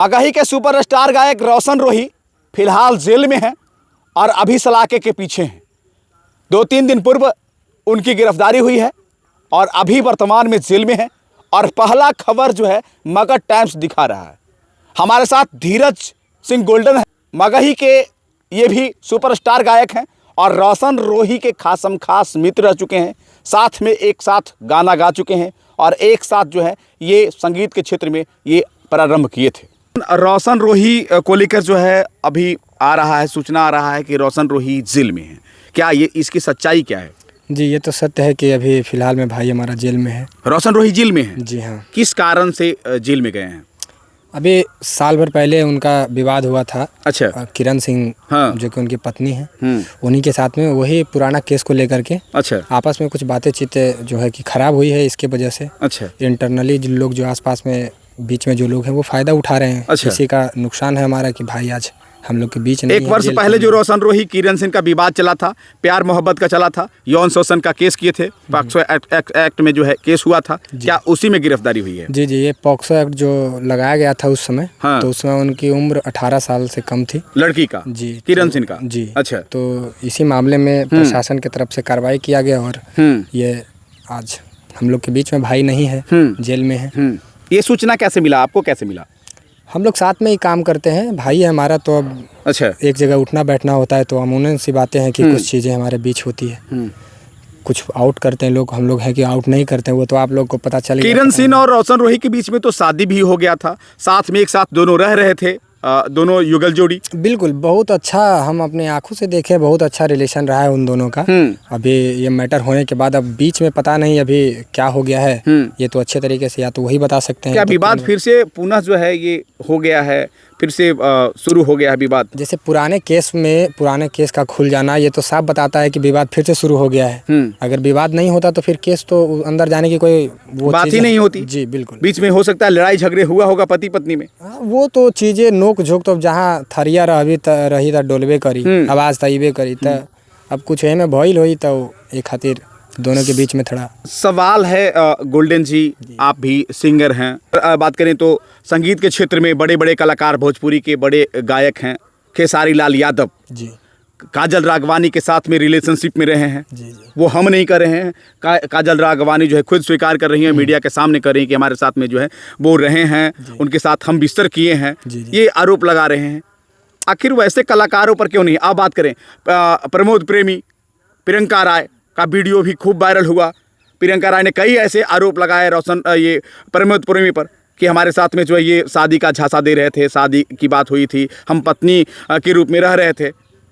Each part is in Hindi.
आगाही के सुपरस्टार गायक रोशन रोही फिलहाल जेल में हैं और अभी सलाखे के पीछे हैं। 2-3 दिन पूर्व उनकी गिरफ्तारी हुई है और अभी वर्तमान में जेल में है। और पहला खबर जो है मगध टाइम्स दिखा रहा है। हमारे साथ धीरज सिंह गोल्डन है, मगही के ये भी सुपरस्टार गायक हैं और रोशन रोही के खासम खास मित्र रह चुके हैं। साथ में एक साथ गाना गा चुके हैं और एक साथ जो है ये संगीत के क्षेत्र में ये प्रारंभ किए थे। रोशन रोही को लेकर जो है अभी आ रहा है, सूचना आ रहा है कि रोशन रोही जेल में है। क्या ये इसकी सच्चाई क्या है? जी, ये तो सत्य है कि अभी फ़िलहाल में भाई हमारा जेल में है। रोशन रोही जेल में है? जी हाँ। किस कारण से जेल में गए हैं? अभी साल भर पहले उनका विवाद हुआ था। अच्छा। किरण सिंह, हाँ। जो कि उनकी पत्नी है, उन्हीं के साथ में वही पुराना केस को लेकर के अच्छा। आपस में कुछ बातें चीतें जो है कि ख़राब हुई है। इसके वजह से अच्छा। इंटरनली जो लोग जो आसपास में बीच में जो लोग हैं वो फ़ायदा उठा रहे हैं। अच्छा। इसी का नुकसान है हमारा कि भाई आज हम लोग के बीच नहीं एक है। वर्ष पहले जो रोशन रोही किरण सिंह का विवाद चला था, प्यार मोहब्बत का चला था, यौन शोषण का केस किए थे, पॉक्सो एक्ट में जो है केस हुआ था, क्या उसी में गिरफ्तारी हुई है? जी, ये पॉक्सो एक्ट जो लगाया गया था उस समय, हाँ। तो उसमें उनकी उम्र 18 साल से कम थी, लड़की का? जी, किरण सिंह का? जी। अच्छा। तो इसी मामले में प्रशासन की तरफ से कार्रवाई किया गया और ये आज हम लोग के बीच में भाई नहीं है, जेल में है। ये सूचना कैसे मिला आपको, कैसे मिला? हम लोग साथ में ही काम करते हैं, भाई है हमारा, तो अब अच्छा। एक जगह उठना बैठना होता है तो अमूमन सी बातें हैं कि कुछ चीज़ें हमारे बीच होती है। कुछ आउट करते हैं लोग, हम लोग हैं कि आउट नहीं करते हैं, वो तो आप लोग को पता चल गया। किरण सिंह और रोशन रोही के बीच में तो शादी भी हो गया था, साथ में एक साथ दोनों रह रहे थे, दोनों युगल जोड़ी। बिल्कुल, बहुत अच्छा, हम अपने आंखों से देखे, बहुत अच्छा रिलेशन रहा है उन दोनों का। अभी ये मैटर होने के बाद अब बीच में पता नहीं अभी क्या हो गया है, ये तो अच्छे तरीके से या तो वही बता सकते हैं। क्या विवाद फिर से पुनः जो है ये हो गया है, फिर से शुरू हो गया है विवाद? जैसे पुराने केस का खुल जाना ये तो साफ बताता है कि विवाद फिर से शुरू हो गया है। अगर विवाद नहीं होता तो फिर केस तो अंदर जाने की कोई वो बात ही नहीं होती। जी बिल्कुल। बीच में हो सकता है लड़ाई झगड़े हुआ होगा पति पत्नी में। वो तो चीजें नोक झोंक तो जहाँ थरिया रही था डोलबे करी, आवाज तइबे करी, तो अब कुछ है में भइल हुई तो एक खातिर दोनों के बीच में थोड़ा सवाल है। गोल्डन जी, आप भी सिंगर हैं, बात करें तो संगीत के क्षेत्र में बड़े बड़े कलाकार, भोजपुरी के बड़े गायक हैं, खेसारी लाल यादव जी, काजल राघवानी के साथ में रिलेशनशिप में रहे हैं। जी। वो हम नहीं कर रहे हैं, काजल राघवानी जो है खुद स्वीकार कर रही हैं, मीडिया के सामने कर रही हैं कि हमारे साथ में जो है वो रहे हैं, उनके साथ हम बिस्तर किए हैं, ये आरोप लगा रहे हैं। आखिर वैसे कलाकारों पर क्यों नहीं? आप बात करें प्रमोद प्रेमी, प्रियंका राय का वीडियो भी खूब वायरल हुआ। प्रियंका राय ने कई ऐसे आरोप लगाए ये प्रमोद प्रेमी पर कि हमारे साथ में जो है ये शादी का झांसा दे रहे थे, शादी की बात हुई थी, हम पत्नी के रूप में रह रहे थे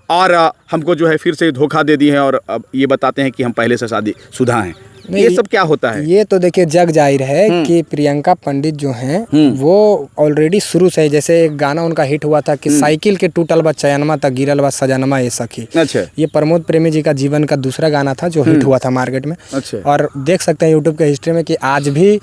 और हमको जो है फिर से धोखा दे दी है और अब ये बताते हैं कि हम पहले से शादीशुदा हैं। ये सब क्या होता है? ये तो देखिए जग जाहिर है कि प्रियंका पंडित जो हैं वो ऑलरेडी शुरू से, जैसे एक गाना उनका हिट हुआ था कि साइकिल के टूटल बा चयनमा तक गिरल बा सजनमा ये सखी। अच्छा। ये प्रमोद प्रेमी जी का जीवन का दूसरा गाना था जो हिट हुआ था मार्केट में। अच्छा। और देख सकते हैं यूट्यूब के हिस्ट्री में कि आज भी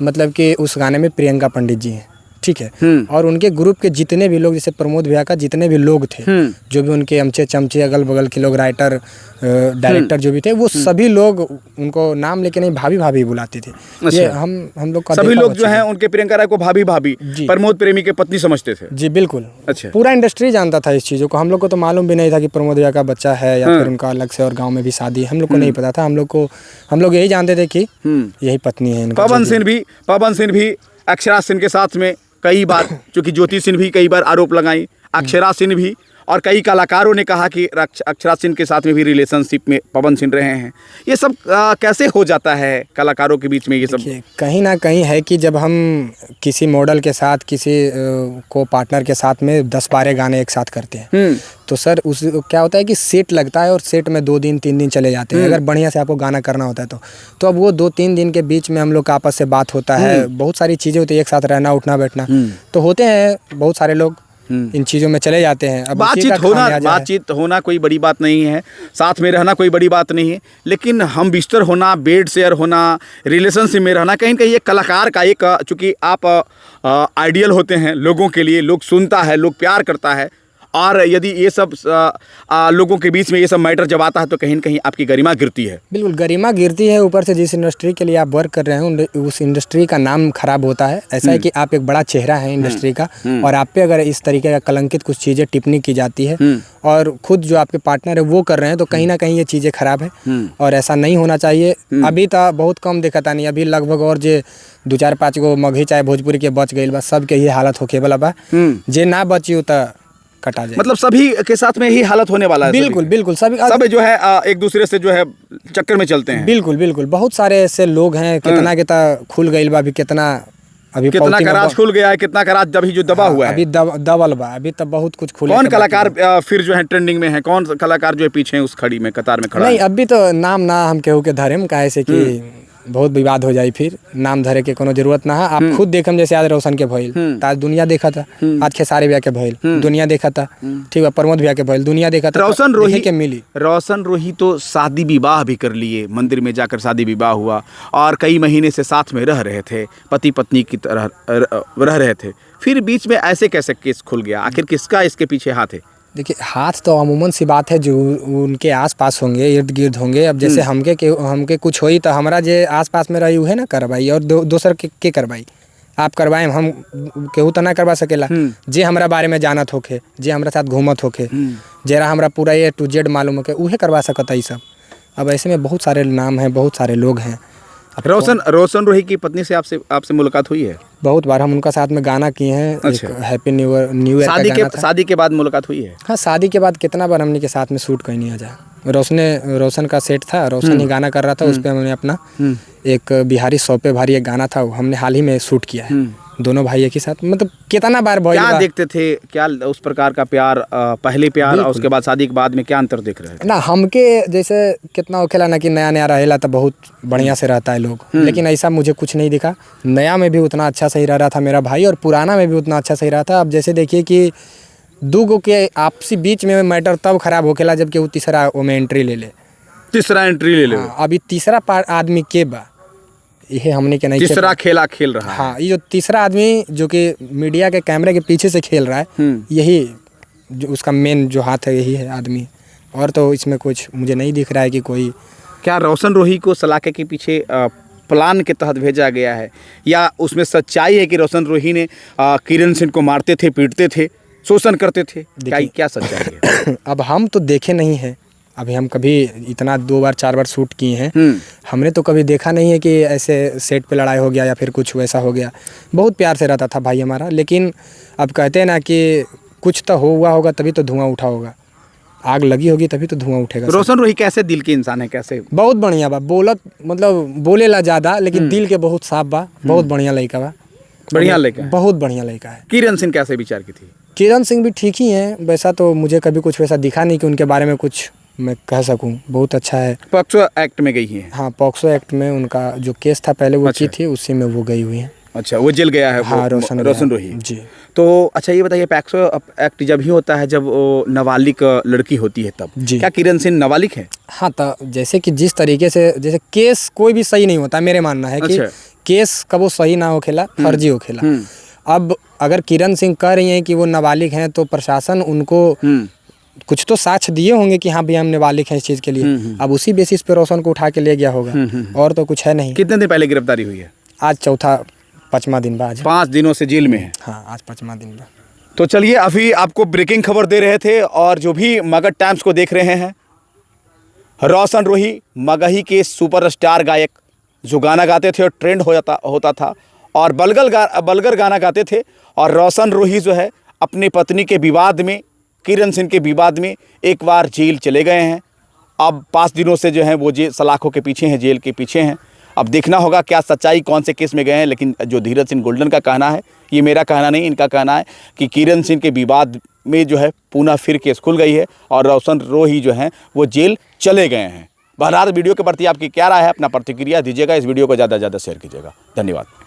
मतलब कि उस गाने में प्रियंका पंडित जी हैं, ठीक है। और उनके ग्रुप के जितने भी लोग, जैसे प्रमोद भैया का जितने भी लोग थे, जो भी उनके अमचे चमचे अगल बगल के लोग, राइटर डायरेक्टर जो भी थे, वो सभी लोग उनको नाम लेके नहीं भाभी भाभी बुलाते थे। अच्छा। ये हम लोग का सभी लोग जो हैं उनके प्रियंका राय को भाभी भाभी, प्रमोद प्रेमी के पत्नी समझते थे। जी बिल्कुल। अच्छा। पूरा इंडस्ट्री जानता था इस चीज़ों को। हम लोग को तो मालूम भी नहीं था कि प्रमोद भैया का बच्चा है या फिर उनका अलग से और गाँव में भी शादी, हम लोग को नहीं पता था। हम लोग यही जानते थे कि यही पत्नी है इनका। पवन सिंह भी अक्षरा सिंह के साथ में कई बार, चूँकि ज्योति सिंह भी कई बार आरोप लगाई, अक्षरा सिंह भी, और कई कलाकारों ने कहा कि अक्षरा सिंह के साथ में भी रिलेशनशिप में पवन सिंह रहे हैं। ये सब कैसे हो जाता है कलाकारों के बीच में? ये सब कहीं ना कहीं है कि जब हम किसी मॉडल के साथ, किसी को पार्टनर के साथ में 10-12 गाने एक साथ करते हैं तो सर उस क्या होता है कि सेट लगता है और सेट में 2 दिन 3 दिन चले जाते हैं। अगर बढ़िया से आपको गाना करना होता है तो अब वो 2-3 दिन के बीच में हम लोग का आपस से बात होता है, बहुत सारी चीज़ें होती है, एक साथ रहना उठना बैठना तो होते हैं। बहुत सारे लोग इन चीज़ों में चले जाते हैं। अब बातचीत होना कोई बड़ी बात नहीं है, साथ में रहना कोई बड़ी बात नहीं है, लेकिन हम बिस्तर होना, बेड शेयर होना, रिलेशनशिप में रहना, कहीं कहीं एक कलाकार का एक, चूँकि आप आइडियल होते हैं लोगों के लिए, लोग सुनता है, लोग प्यार करता है और यदि ये सब लोगों के बीच में ये सब मैटर जब आता है तो कहीं न कहीं आपकी गरिमा गिरती है। बिल्कुल गरिमा गिरती है, ऊपर से जिस इंडस्ट्री के लिए आप वर्क कर रहे हैं उस इंडस्ट्री का नाम खराब होता है। ऐसा है कि आप एक बड़ा चेहरा है इंडस्ट्री का, और आप पे अगर इस तरीके का कलंकित कुछ चीज़ें टिप्पणी की जाती है और खुद जो आपके पार्टनर है वो कर रहे हैं, तो कहीं ना कहीं ये चीज़ें खराब है और ऐसा नहीं होना चाहिए। अभी तो बहुत कम देखा था नहीं, अभी लगभग और जे 2-4-5 गो मगही चाहे भोजपुरी के बच गई बा, सबके ये हालत होके वाला बा। जे ना बची तो कटा जाए। मतलब सभी के साथ में ही हालत होने वाला है। बिल्कुल बिल्कुल सभी सब जो है एक दूसरे से जो है चक्कर में चलते हैं। बिल्कुल बिल्कुल बहुत सारे ऐसे लोग हैं, कितना कितना खुल गई बा, अभी कितना अभी कितना कराज खुल गया है, कितना कराज अभी जो दबा हुआ है अभी दबल बा, अभी तब बहुत कुछ खुले। कौन कलाकार फिर जो है ट्रेंडिंग में है, कौन कलाकार जो है पीछे है उस खड़ी में कतार में खड़ा नहीं, अभी तो नाम ना हम केहू के धरेम काहे से कि बहुत विवाद हो जाए, फिर नाम धरे के कोनो जरूरत ना है। आप खुद देखम जैसे आज रोशन के भइल तो आज दुनिया देखा था, आज खेसारी भैया के भइल दुनिया देखा था, ठीक है, प्रमोद भैया के भइल दुनिया देखा था। रोशन रोही के मिली, रोशन रोही तो शादी विवाह भी कर लिए, मंदिर में जाकर शादी विवाह हुआ और कई महीने से साथ में रह रहे थे, पति पत्नी की तरह रह रहे थे, फिर बीच में ऐसे कैसे केस खुल गया? आखिर किसका इसके पीछे हाथ है? देखिए हाथ तो अमूमन सी बात है जो उनके आसपास होंगे, इर्द गिर्द होंगे। अब जैसे हमके कुछ होई तो हमारा जे आसपास में रही है ना करवाई, और दोसर के करवाई आप करवाएं, हम केहू तो ना करवा सकेला। जे हमरा बारे में जानत होके, जे हमरा साथ घूमत होके, जरा हमरा पूरा A to Z मालूम होके उहे करवा सकता है सब। अब ऐसे में बहुत सारे नाम हैं, बहुत सारे लोग हैं। रोशन रोही की पत्नी से आपसे मुलाकात हुई है? बहुत बार हम उनका साथ में गाना किए हैं। अच्छा। हैप्पी न्यू ईयर शादी के बाद मुलाकात हुई है? हाँ, शादी के बाद कितना बार हमने के साथ में शूट कहीं नहीं आ जा। रोशन का सेट था, रोशन ही गाना कर रहा था, उस पर हमने अपना एक बिहारी सौपे भारी एक गाना था, हमने हाल ही में शूट किया है दोनों भाई एक ही साथ। मतलब कितना बार क्या देखते थे, क्या उस प्रकार का प्यार, पहले प्यार और उसके बाद शादी के बाद में क्या अंतर देख रहे हैं? ना हमके जैसे कितना खेला ना कि नया नया रहेला तो बहुत बढ़िया से रहता है लोग, लेकिन ऐसा मुझे कुछ नहीं दिखा। नया में भी उतना अच्छा सही रह रहा था मेरा भाई, और पुराना में भी उतना अच्छा सही रहा था। अब जैसे देखिए कि दो गो के आपसी बीच में मैटर तब खराब होखेला जबकि वो तीसरा वो में एंट्री ले ले। तीसरा एंट्री ले ले। अभी तीसरा आदमी के बा, ये हमने के नहीं, तीसरा खेला खेल रहा है। हाँ, ये जो तीसरा आदमी जो कि मीडिया के कैमरे के पीछे से खेल रहा है, यही जो उसका मेन जो हाथ है यही है आदमी, और तो इसमें कुछ मुझे नहीं दिख रहा है कि कोई। क्या रोशन रोही को सलाखे के पीछे प्लान के तहत भेजा गया है, या उसमें सच्चाई है कि रोशन रोही ने किरण सिंह को मारते थे, पीटते थे, शोषण करते थे? क्या सच्चाई है? अब हम तो देखे नहीं है, अभी हम कभी इतना 2 बार 4 बार शूट किए हैं, हमने तो कभी देखा नहीं है कि ऐसे सेट पे लड़ाई हो गया या फिर कुछ वैसा हो गया। बहुत प्यार से रहता था भाई हमारा, लेकिन अब कहते हैं ना कि कुछ तो हुआ होगा तभी तो धुआं उठा होगा, आग लगी होगी तभी तो धुआं उठेगा। रोशन रोही कैसे दिल के इंसान है? कैसे? बहुत बढ़िया बा, मतलब बोलेला ज़्यादा लेकिन दिल के बहुत साफ बा, बहुत बढ़िया लड़का बा। बढ़िया लड़का है, बहुत बढ़िया लड़का है। किरण सिंह कैसे विचार की थी? किरण सिंह भी ठीक ही हैं, वैसा तो मुझे कभी कुछ वैसा दिखा नहीं कि उनके बारे में कुछ मैं कह सकूं। बहुत अच्छा है। पॉक्सो एक्ट में गई हैं? हाँ, पॉक्सो एक्ट में उनका जो केस था पहले वो की थी, उसी में वो गई हुई हैं। अच्छा, वो जेल गया है? हाँ, रोशन रोही जी। तो अच्छा ये बताइए, पॉक्सो एक्ट जब ही होता है जब वो नाबालिग लड़की होती है तब, क्या किरण सिंह नाबालिग है? हाँ, तो जैसे कि जिस तरीके से जैसे केस कोई भी सही नहीं होता, मेरे मानना है कि केस कब सही ना हो खेला, फर्जी हो खेला। अब अगर किरण सिंह कह रही हैं कि वो नाबालिग हैं तो प्रशासन उनको कुछ तो साक्ष्य दिए होंगे कि हाँ भैया हम नाबालिग हैं इस चीज़ के लिए। अब उसी बेसिस पे रोशन को उठा के ले गया होगा, और तो कुछ है नहीं। कितने दिन पहले गिरफ्तारी हुई है? आज 5वां दिन बाद। 5 दिनों से जेल में है? हाँ, आज 5वां दिन बाद। तो चलिए, अभी आपको ब्रेकिंग खबर दे रहे थे, और जो भी मगध टाइम्स को देख रहे हैं, रोशन रोही मगही के सुपरस्टार गायक जो गाना गाते थे और ट्रेंड होता था और बलगर गाना गाते थे, और रोशन रोही जो है अपनी पत्नी के विवाद में, किरण सिंह के विवाद में एक बार जेल चले गए हैं। अब 5 दिनों से जो है वो सलाखों के पीछे हैं, जेल के पीछे हैं। अब देखना होगा क्या सच्चाई, कौन से केस में गए हैं। लेकिन जो धीरज सिंह गोल्डन का कहना है, ये मेरा कहना नहीं, इनका कहना है कि किरण सिंह के विवाद में जो है पुनः फिर केस खुल गई है और रोशन रोही जो हैं वो जेल चले गए हैं। बहरहाल वीडियो के प्रति आपकी क्या राय है, अपना प्रतिक्रिया दीजिएगा। इस वीडियो को ज़्यादा से ज़्यादा शेयर कीजिएगा। धन्यवाद।